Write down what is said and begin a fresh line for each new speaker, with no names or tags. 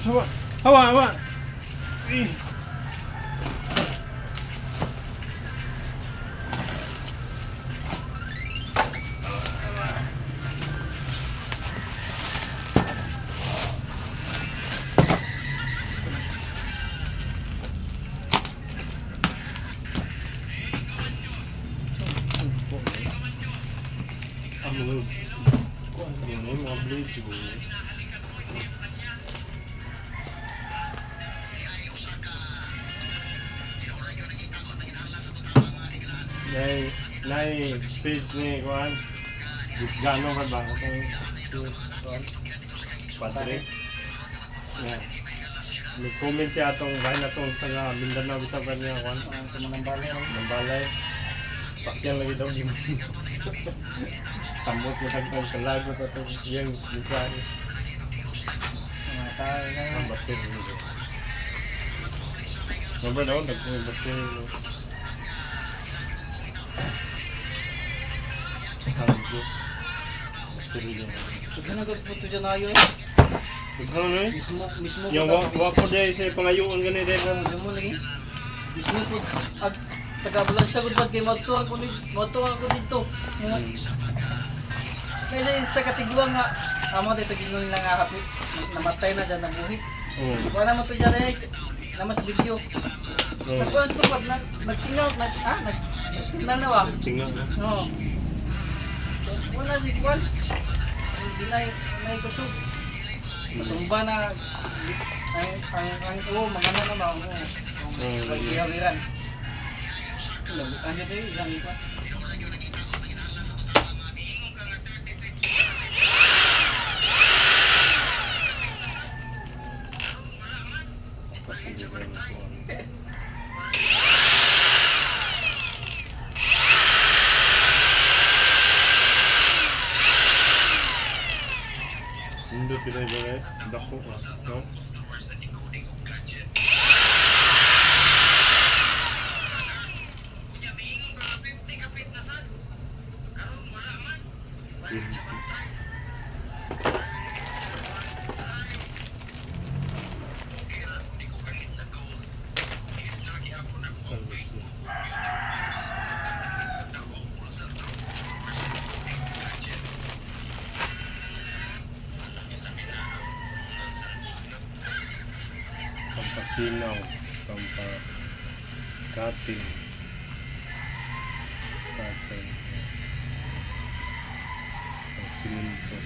Hawa! Hawa! Hawa! Eh. Mga blade siguro. Nay page ni kuan. Gano ba ba kung kuan? Padre. Yeah. Nag-comment siya atong bahay na itong taga Mindanao bitaw ba niya kuan? Ng balay. Pakyan lagi daw gimana. Samot mo tagpang kalagot at yung mensahe.
Mga tao na.
Ang batin nito. Number daw, nagpong batin nito. Tanzu.
Ito na gagputo dyan na yun eh.
Ano na eh?
Mismo
Yung wapo dahil sa pangayuan ganit eh.
Mo lagi. Mismo po. Tagabalang siya kung ba't kayo matuwa ko dito. Kaya sa katigwa nga, amo dito ginunin lang nga hapit. Namatay na dyan, nabuhi. Wala naman ito dyan eh. Naman sa video. Nagkuhan ko pag nagtingaw, nagtingaw na ba?
Tingnan mo.
Oo. Wala si Kuan. Hindi na itusog. Matumba na ang magana na ba? Pag-ihawiran. Ano ito yung isang ipa?
Sindot kita dyan eh. Dako ka. No? Pampasinaw, pampakating, pampasiminto.